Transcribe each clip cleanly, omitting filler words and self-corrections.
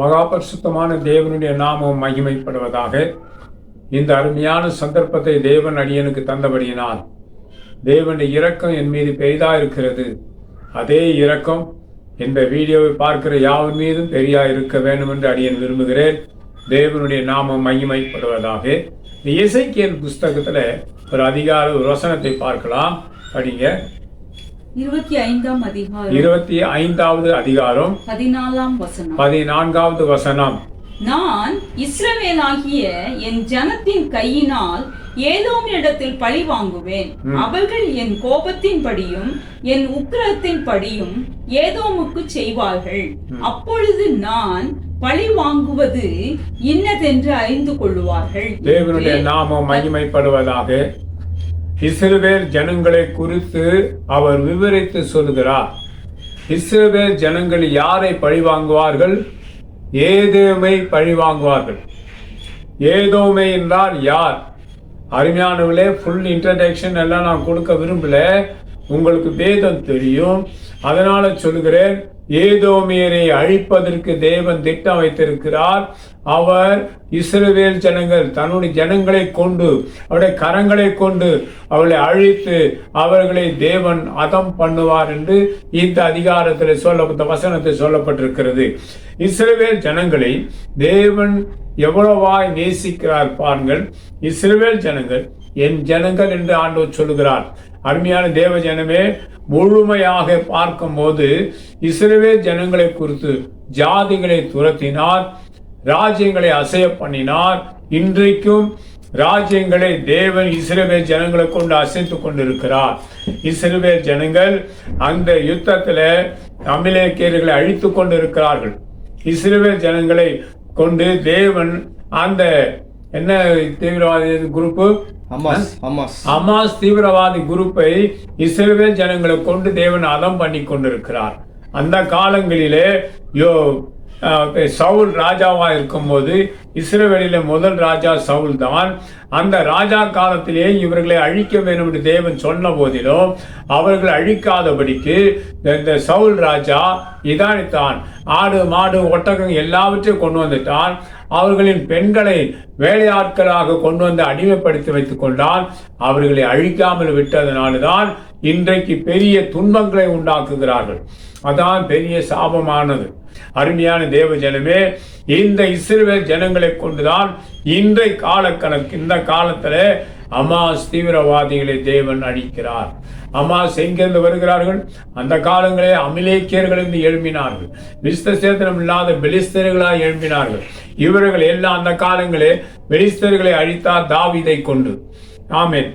மகாபரிசுத்தமான தேவனுடைய நாமம் மகிமைப்படுவதாக. இந்த அருமையான சந்தர்ப்பத்தை தேவன் அடியனுக்கு தந்தபடியினால் தேவனுடைய இரக்கம் என் மீது பெரிதா இருக்கிறது. அதே இரக்கம் இந்த வீடியோவை பார்க்கிற யாவர் மீதும் பெரியா இருக்க வேண்டும் என்று அடியன் விரும்புகிறேன். தேவனுடைய நாமம் மகிமைப்படுவதாக. இந்த எசேக்கியேல் புஸ்தகத்துல ஒரு வசனத்தை பார்க்கலாம். படிங்க. 25வது அதிகாரம் 14வது வசனம். நான் இஸ்ரவேலாகிய என் ஜனத்தின் கையினால் ஏதோமிடத்தில் பழி வாங்குவேன். அவர்கள் என் கோபத்தின் படியும் என் உக்கிரத்தின் படியும் ஏதோமுக்கு செய்வார்கள். அப்பொழுது நான் பழி வாங்குவது இன்னதென்று அறிந்து கொள்வார்கள். தேவனுடைய நாமம் மகிமைப்படுவதாக. இஸ்ரவேல் ஜனங்களை குறித்து அவர் விவரித்து சொல்கிறார். இஸ்ரவேல் ஜனங்கள் யாரை பழி வாங்குவார்கள்? ஏதோமை பழி வாங்குவார்கள். ஏதோமை என்றால் யார்? அருமையானவர்களே, ஃபுல் இன்ட்ரடக்ஷன் எல்லாம் நான் கொடுக்க விரும்பல. உங்களுக்கு வேதம் தெரியும், அதனால சொல்கிறேன். ஏதோமியரை அழிப்பதற்கு தேவன் திட்டம் வைத்திருக்கிறார். அவர் இஸ்ரவேல் ஜனங்கள் தன்னுடைய ஜனங்களை கொண்டு அவருடைய கரங்களை கொண்டு அவர்களை அழித்து அவர்களை தேவன் அதம் பண்ணுவார் என்று இந்த அதிகாரத்தில் வசனத்தில் சொல்லப்பட்டிருக்கிறது. இஸ்ரவேல் ஜனங்களை தேவன் எவ்வளவாய் நேசிக்கிறார் பாருங்கள். இஸ்ரவேல் ஜனங்கள் என் ஜனங்கள் என்று ஆண்டவர் சொல்லுகிறார். அருமையான தேவ ஜனமே, முழுமையாக பார்க்கும் போது இஸ்ரவேல் ஜனங்களை குறித்து ஜாதிகளை துரத்தினார், ராஜ்யங்களை அசைய பண்ணினார். இன்றைக்கும் ராஜ்யங்களை தேவன் இஸ்ரவேல் ஜனங்களை கொண்டு அசைத்துக் கொண்டிருக்கிறார். இஸ்ரவேல் ஜனங்கள் அந்த யுத்தத்தில் அமலேக்கியர்களை அழித்து கொண்டிருக்கிறார்கள். இஸ்ரவேல் ஜனங்களை கொண்டு தேவன் அந்த என்ன தீவிரவாதி குரூப்பு, ஹமாஸ் தீவிரவாதி குரூப்பை இஸ்ரவேல் ஜனங்களை கொண்டு தேவன் அதம் பண்ணி கொண்டிருக்கிறார். அந்த காலங்களிலே சவுல் ராஜாவா இருக்கும் போது இஸ்ரவேலில முதல் ராஜா சவுல் தான். அந்த ராஜா காலத்திலே இவர்களை அழிக்க வேண்டும் என்று தேவன் சொன்ன போதிலும் அவர்கள் அழிக்காதபடிக்கு இந்த சவுல் ராஜா இதானித்தான். ஆடு மாடு ஒட்டகம் எல்லாவற்றையும் கொண்டு வந்துட்டான். அவர்களின் பெண்களை வேலையாட்களாக கொண்டு வந்து அடிமைப்படுத்தி வைத்துக் கொண்டான். அவர்களை அழிக்காமல் விட்டதனால்தான் இன்றைக்கு பெரிய துன்பங்களை உண்டாக்குகிறார்கள். அதான் பெரிய சாபமானது. அருமையான தேவ ஜனமே, இந்த இஸ்ரவேல் ஜனங்களை கொண்டுதான் இன்றைய காலக்கணக்கு. இந்த காலத்துல ஹமாஸ் தீவிரவாதிகளை தேவன் அழிக்கிறார். ஹமாஸ் எங்கிருந்து வருகிறார்கள்? அந்த காலங்களே அமலேக்கியர்கள் என்று எழுப்பினார்கள். விஸ்தசேதனம் இல்லாத பெலிஸ்தர்களாய் எழுப்பினார்கள். இவர்கள் எல்லாம் அந்த காலங்களே பெலிஸ்தர்களை அழித்தார் தாவீதை கொண்டு. ஆமென்.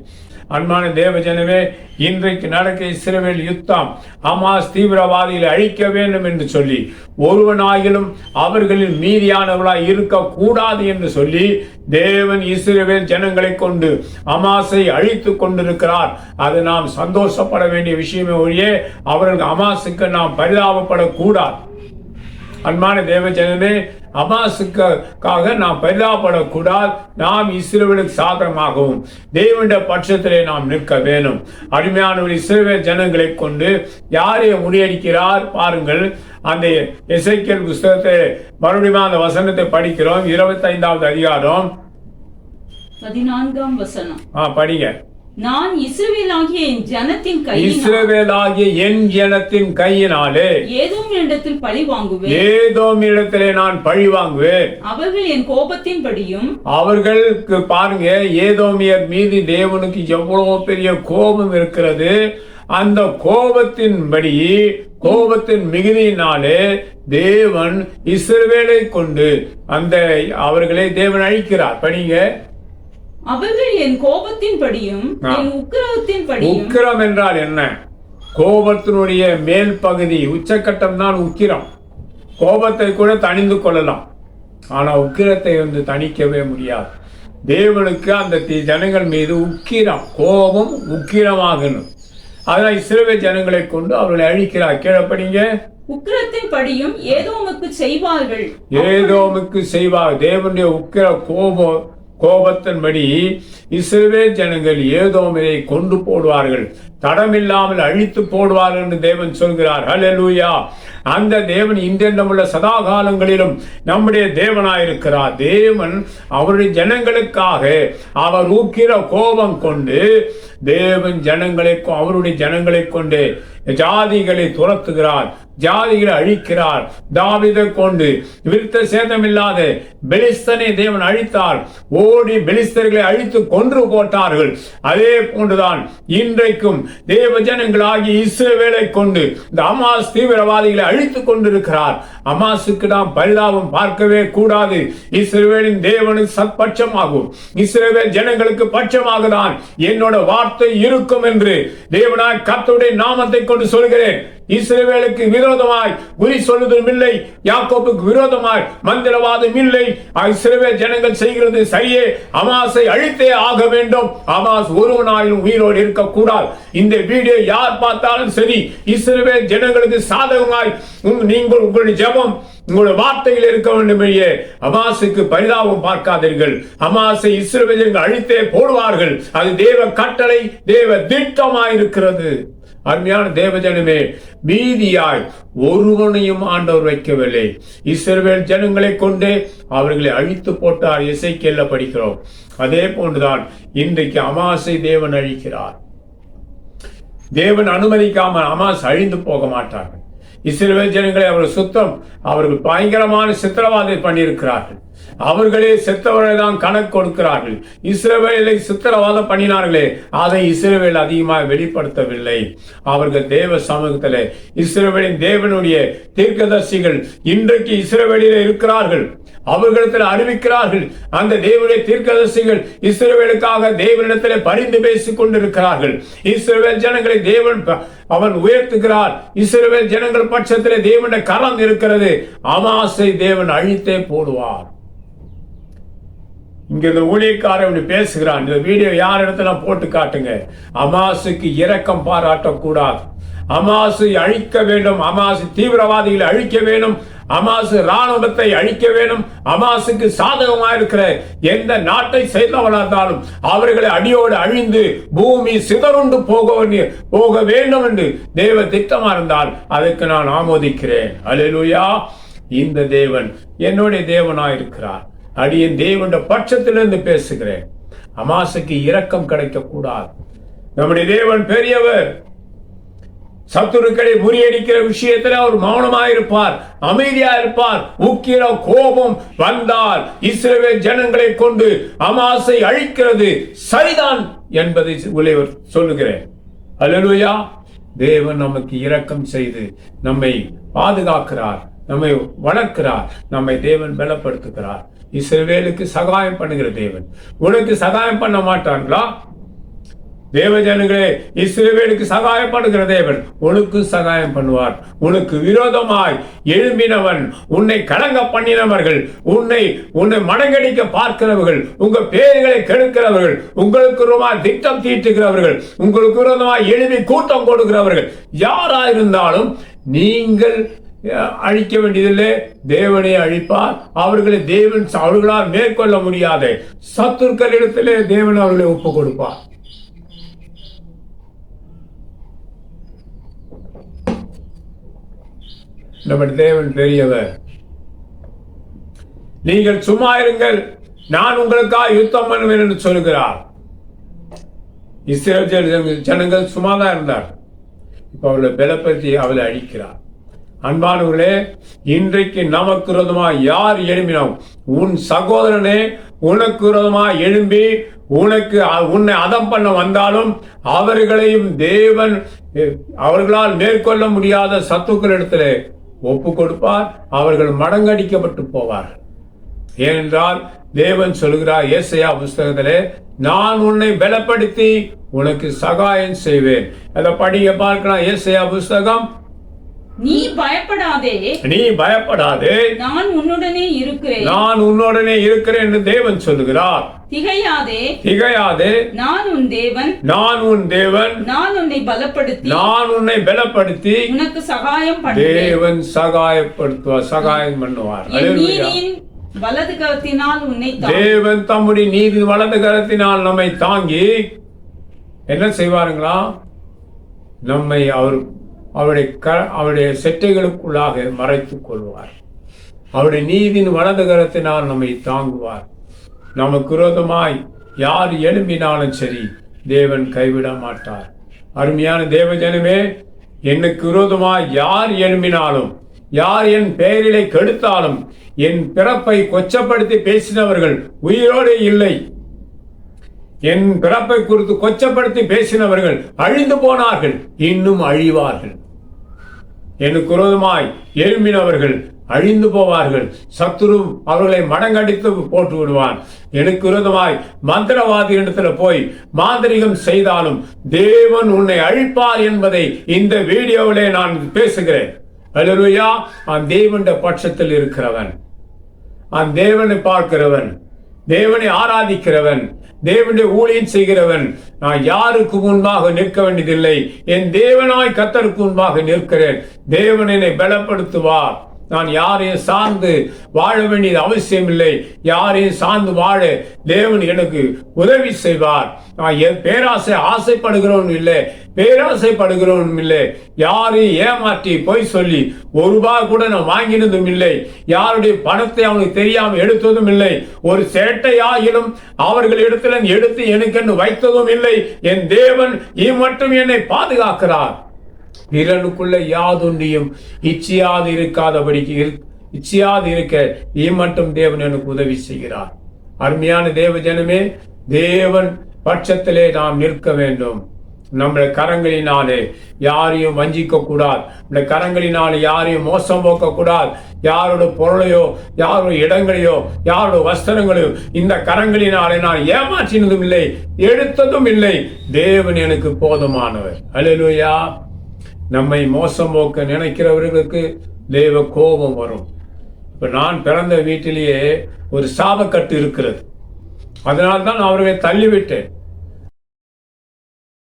அன்பான தேவ ஜனமே, இன்றைக்கு நடக்க இஸ்ரவேல் யுத்தம் ஹமாஸ் தீவிரவாதிகளை அழிக்க வேண்டும் என்று சொல்லி ஒருவனாயிலும் அவர்களில் மீதியானவர்களாய் இருக்கக்கூடாது என்று சொல்லி தேவன் இஸ்ரவேல் ஜனங்களை கொண்டு ஹமாஸை அழித்து கொண்டிருக்கிறார். அது நாம் சந்தோஷப்பட வேண்டிய விஷயமே ஒழிய அவர்கள் ஹமாஸுக்கு நாம் பரிதாபப்படக்கூடாது. அன்பான தேவ ஜனமே, ஹமாஸுக்காக நாம் பரிதாபப்படக்கூடாது. நாம் இஸ்ரவேலுக்கு சாதகமாகவும் தேவனுடைய பட்சத்திலே நாம் நிற்க வேணும். அருமையான இஸ்ரவேல் ஜனங்களை கொண்டு யாரை முறியடிக்கிறார் பாருங்கள். அந்த எசேக்கியேல் புஸ்தகத்தை மறுபடியும் அந்த வசனத்தை படிக்கிறோம். 25வது அதிகாரம் 14ஆம் வசனம். படிங்க. நான் இஸ்ரவேலாகிய என் ஜனத்தின் கையினாலே ஏதோமிடத்தில் பழி வாங்குவேன். ஏதோமிடத்திலே நான் பழி வாங்குவேன். அவர்கள் என் கோபத்தின் படியும். அவர்களுக்கு பாருங்க, ஏதோமியர் மீது தேவனுக்கு எவ்வளவு பெரிய கோபம் இருக்கிறது. அந்த கோபத்தின்படி, கோபத்தின் மிகுதியினாலே தேவன் இஸ்ரவேலை கொண்டு அந்த அவர்களை தேவன் அழிக்கிறார். படிங்க. அவர்கள் என் கோபத்தின் படியும் என் உக்கிரத்தின் படியும். உக்கிரம் என்றால் என்ன? கோபத்தினுடைய மேல் பகுதி, உச்சக்கட்டம் தான் உக்கிரம். கோபத்தை கூட தணிந்து கொள்ளலாம், ஆனா உக்கிரத்தை தணிக்கவே முடியாது. தேவனுக்கு அந்த ஜனங்கள் மீது உக்கிரம், கோபம் உக்கிரமாகணும். அதனால் இஸ்ரவேல் ஜனங்களை கொண்டு அவர்களை அழிக்கிறார். கீழப்படிங்க. உக்கிரத்தின் படியும் ஏதோமுக்கு செய்வார்கள். ஏதோமுக்கு செய்வார். தேவனுடைய உக்கிர கோபத்தின்படி இஸ்ரவேல் ஜனங்கள் ஏதோமை கொண்டு போடுவார்கள். தடமில்லாமல் அழித்து போடுவார் என்று தேவன் சொல்கிறார். ஹல்லேலூயா. அந்த தேவன் இன்றென்றுமுள்ள சதா காலங்களிலும் நம்முடைய தேவனாயிருக்கிறார். தேவன் அவருடைய ஜனங்களுக்காக அவர் ஊக்கிற கோபம் கொண்டு தேவன் அவருடைய ஜனங்களை கொண்டு ஜாதிகளை துரத்துகிறார், ஜாதிகளை அழிக்கிறார். தாவீதை கொண்டு விருத்த சேதமில்லாத பெலிஸ்தனை தேவன் அழித்தார். ஓடி பெலிஸ்தர்களை அழித்து கொன்று போட்டார்கள். அதே போன்றுதான் இன்றைக்கும் தேவ ஜனங்களாகி இஸ்ரவேலை கொண்டு இந்த அமாஸ் தீவிரவாதிகளை அழித்துக் கொண்டிருக்கிறார். அமாசுக்கு நாம் பரிதாபம் பார்க்கவே கூடாது. இஸ்ரவேலின் தேவனுக்கு சத்பட்சமாகும். இஸ்ரவேல் ஜனங்களுக்கு பட்சமாக தான் என்னோட வார்த்தை இருக்கும் என்று தேவனாய் கர்த்தருடைய நாமத்தை கொண்டு சொல்கிறேன். இஸ்ரவேலுக்கு விரோதமாய் குறி சொல்லுவதும் இல்லை, யாக்கோபுக்கு விரோதமாய் மந்திரவாதம் இல்லை. இஸ்ரவேல் ஜனங்கள் செய்கிறது சரியே. அமாசை அழித்தே ஆக வேண்டும். அமாஸ் ஒருவனாயிலும் உயிரோடு இருக்கக்கூடாது. இந்த வீடியோ யார் பார்த்தாலும் சரி, இஸ்ரவேல் ஜனங்களுக்கு சாதகமாய் நீங்கள் உங்களுடைய ஜெபம் உங்களுடைய வார்த்தையில் இருக்க வேண்டும். அமாசுக்கு பரிதாபம் பார்க்காதீர்கள். அமாசை இஸ்ரவேல் அழித்தே போடுவார்கள். அது தேவ கட்டளை, தேவ திட்டமாயிருக்கிறது. அருமையான தேவஜனமே, மீதியாய் ஒருவனையும் ஆண்டவர் வைக்கவில்லை. இஸ்ரவேல் ஜனங்களை கொண்டே அவர்களை அழித்து போட்டார். எசேக்கியேல்ல படிக்கிறோம். அதே போன்றுதான் இன்றைக்கு அமாசை தேவன் அழிக்கிறார். தேவன் அனுமதிக்காமல் அமாஸ் அழிந்து போக மாட்டார்கள். இஸ்ரவேல் ஜனங்களை அவர்கள் பயங்கரமான சித்திரவாதம் பண்ணியிருக்கிறார்கள். அவர்களே செத்தவர்களை தான் கணக்கு கொடுக்கிறார்கள். இஸ்ரவேலை சித்திரவாதம் பண்ணினார்களே, அதை இஸ்ரவேல் அதிகமாக வெளிப்படுத்தவில்லை. அவர்கள் தேவ சமூகத்தில் இஸ்ரவேலின் தேவனுடைய தீர்க்கதரிசிகள் இன்றைக்கு இஸ்ரவேலில் இருக்கிறார்கள். அவர்களிடத்தில் அறிவிக்கிறார்கள். அந்த தேவனுடைய தீர்க்கதரிசிகள் இஸ்ரவேலுக்காக தேவனிடத்தில் பரிந்து பேசிக் கொண்டிருக்கிறார்கள். இஸ்ரவேல் ஜனங்களை தேவன் அவன் உயர்த்துகிறார். இஸ்ரவேல் ஜனங்கள் பட்சத்தில் தேவனுடைய கரம் இருக்கிறது. அமாசை தேவன் அழித்தே போடுவார். இங்க இந்த ஊழியக்காரன் பேசுகிறான். இந்த வீடியோ யார் இடத்துல போட்டு காட்டுங்க. அமாசுக்கு இரக்கம் பாராட்டக்கூடாது. அமாசு அழிக்க வேண்டும். அமாசு தீவிரவாதிகளை அழிக்க வேண்டும். அமாசு ராணுவத்தை அழிக்க வேண்டும். அமாசுக்கு சாதகமாக இருக்கிற எந்த நாட்டை சேர்ந்தவர்களாக இருந்தாலும் அவர்களை அடியோடு அழிந்து பூமி சிதறுண்டு போக வேண்டும் என்று தேவ திட்டமா இருந்தால் அதற்கு நான் ஆமோதிக்கிறேன். அல்லேலூயா. இந்த தேவன் என்னுடைய தேவனாயிருக்கிறார். அடியேன் தேவனுடைய பட்சத்திலிருந்து பேசுகிறேன். அமாசுக்கு இரக்கம் கிடைக்க கூடாது. நம்முடைய தேவன் பெரியவர். சத்துருக்களை முறியடிக்கிற விஷயத்தில் அவர் மௌனமாயிருப்பார், அமைதியா இருப்பார். உக்கிர கோபம் வந்தால் இஸ்ரவேல் ஜனங்களை கொண்டு அமாசை அழிக்கிறது சரிதான் என்பதை சொல்லுகிறேன். அல்லேலூயா. தேவன் நமக்கு இரக்கம் செய்து நம்மை பாதுகாக்கிறார், நம்மை வளர்க்கிறார், நம்மை தேவன் பலப்படுத்துகிறார். இஸ்ரவேலுக்கு சகாயம் பண்ணுகிற தேவன் உனக்கு சகாயம் பண்ண மாட்டார்களா? தேவஜனங்களே, இஸ்ரவேலுக்கு சகாயம் பண்ணுகிற தேவன் உனக்கு சகாயம் பண்ணுவார். உனக்கு விரோதமாய் எழும்பினவன், உன்னை கலங்க பண்ணினவர்கள், உன்னை மடங்கடிக்க பார்க்கிறவர்கள், உங்க பேர்களை கெடுக்கிறவர்கள், உங்களுக்கு விரோதமாய் திட்டம் தீட்டுகிறவர்கள், உங்களுக்கு விரோதமாய் எழுப்பி கூட்டம் கொடுக்கிறவர்கள் யாராயிருந்தாலும் நீங்கள் அழிக்க வேண்டியதில்லை. தேவனை அழிப்பார். அவர்களால் மேற்கொள்ள முடியாத சத்துருக்களிடத்திலே தேவன் அவர்களை ஒப்பு கொடுப்பார். நம்முடைய தேவன் பெரியவர். நீங்கள் சும்மா இருங்கள், நான் உங்களுக்காக யுத்தம் பண்ணுவேன் என்று சொல்கிறார். இஸ்ரவேல் ஜனங்கள் சும்மாதான் இருந்தார். இப்ப அவர்களை பலப்படுத்தி அவளை அழிக்கிறார். அன்பானவர்களே, இன்றைக்கு நமக்கு விரோதமாக யார் எழும்பினோம்? உன் சகோதரனே உனக்கு விரோதமாக எழும்பி உன்னை அதம் பண்ண வந்தாலும் அவர்களையும் தேவன் அவர்களால் மேற்கொள்ள முடியாத சத்துக்களிடத்திலே ஒப்பு கொடுப்பார். அவர்கள் மடங்கடிக்கப்பட்டு போவார்கள். ஏனென்றால் தேவன் சொல்கிறார் ஏசாயா புஸ்தகத்திலே, நான் உன்னை பலப்படுத்தி உனக்கு சகாயம் செய்வேன். அதை படிக்க பார்க்கலாம். ஏசாயா புஸ்தகம். நீ பயப்படாதே, நான் உன்னுடனே இருக்கிறேன் என்று தேவன் சொல்லுகிறார். திகையாதே, நான் உன் தேவன், நான் உன்னை பலப்படுத்தி உனக்கு சகாயம் பண்ணுவேன். தேவன் சகாயப்படுத்துவார், சகாயம் பண்ணுவார். வலது கரத்தினால் உன்னை தேவன் தம்முடைய நீதி வலது கரத்தினால் நம்மை தாங்கி என்ன செய்வாருங்களா? நம்மை அவருடைய செட்டைகளுக்குள்ளாக மறைத்துக் கொள்வார். அவருடைய நீதியின் வலது கரத்தினால் நம்மை தாங்குவார். நமக்கு விரோதமாய் யார் எழும்பினாலும் சரி, தேவன் கைவிட மாட்டார். அருமையான தேவ ஜனமே, எனக்கு விரோதமாய் யார் எழும்பினாலும், யார் என் பெயரிலே கெடுத்தாலும், என் பிறப்பை கொச்சப்படுத்தி பேசினவர்கள் உயிரோடு இல்லை. என் பிறப்பை குறித்து கொச்சப்படுத்தி பேசினவர்கள் அழிந்து போனார்கள், இன்னும் அழிவார்கள். எனக்கு விரோதமாய் எழும்பினவர்கள் அழிந்து போவார்கள். சத்துரு அவர்களை மடங்கடித்து போட்டு விடுவான். எனக்கு விரோதமாய் மந்திரவாதி இடத்துல போய் மாந்திரிகம் செய்தாலும் தேவன் உன்னை அழிப்பார் என்பதை இந்த வீடியோவிலே நான் பேசுகிறேன். அல்லேலூயா. தேவனுடைய பட்சத்தில் இருக்கிறவன், தேவனை பார்க்கிறவன், தேவனை ஆராதிக்கிறவன், தேவனுடைய ஊழியம் செய்கிறவன், நான் யாருக்கு முன்பாக நிற்க வேண்டியதில்லை. என் தேவனாய் கர்த்தருக்கு முன்பாக நிற்கிறேன். தேவன் என்னை பலப்படுத்துவார். நான் யாரையும் சார்ந்து வாழ வேண்டியது அவசியம் இல்லை. யாரையும் சார்ந்து வாழ தேவன் எனக்கு உதவி செய்வார். நான் பேராசை ஆசைப்படுகிறவன் இல்லை, பேராசைப்படுகிறவனும் இல்லை. யாரையும் ஏமாற்றி பொய் சொல்லி ஒரு ரூபாய் கூட நான் வாங்கினதும் இல்லை. யாருடைய பணத்தை அவனுக்கு தெரியாமல் எடுத்ததும் இல்லை. ஒரு சேட்டையாகிலும் அவர்கள் இடத்துல எடுத்து எனக்கு வைத்ததும் இல்லை. என் தேவன் மட்டும் என்னை பாதுகாக்கிறார். பிறனுக்குள்ள யாதொன்றியும் இச்சையாது இருக்க மட்டும் தேவன் எனக்கு உதவி செய்கிறார். அருமையான தேவ ஜனமே, தேவன் பட்சத்திலே நாம் நிற்க வேண்டும். நம்முடைய கரங்களினாலே யாரையும் வஞ்சிக்க கூடாது. நம்முடைய கரங்களினாலே யாரையும் மோசம் போக்க கூடாது. யாரோட பொருளையோ, யாரோட இடங்களையோ, யாரோட வஸ்திரங்களையோ இந்த கரங்களினாலே நான் ஏமாற்றினதும் இல்லை, எடுத்ததும் இல்லை. தேவன் எனக்கு போதுமானவர். அல்லேலூயா. நம்மை மோசம் போக்க நினைக்கிறவர்களுக்கு தேவ கோபம் வரும். இப்ப நான் பிறந்த வீட்டிலேயே ஒரு சாபக்கட்டு இருக்கிறது. அதனால்தான் அவர்களை தள்ளிவிட்டேன்.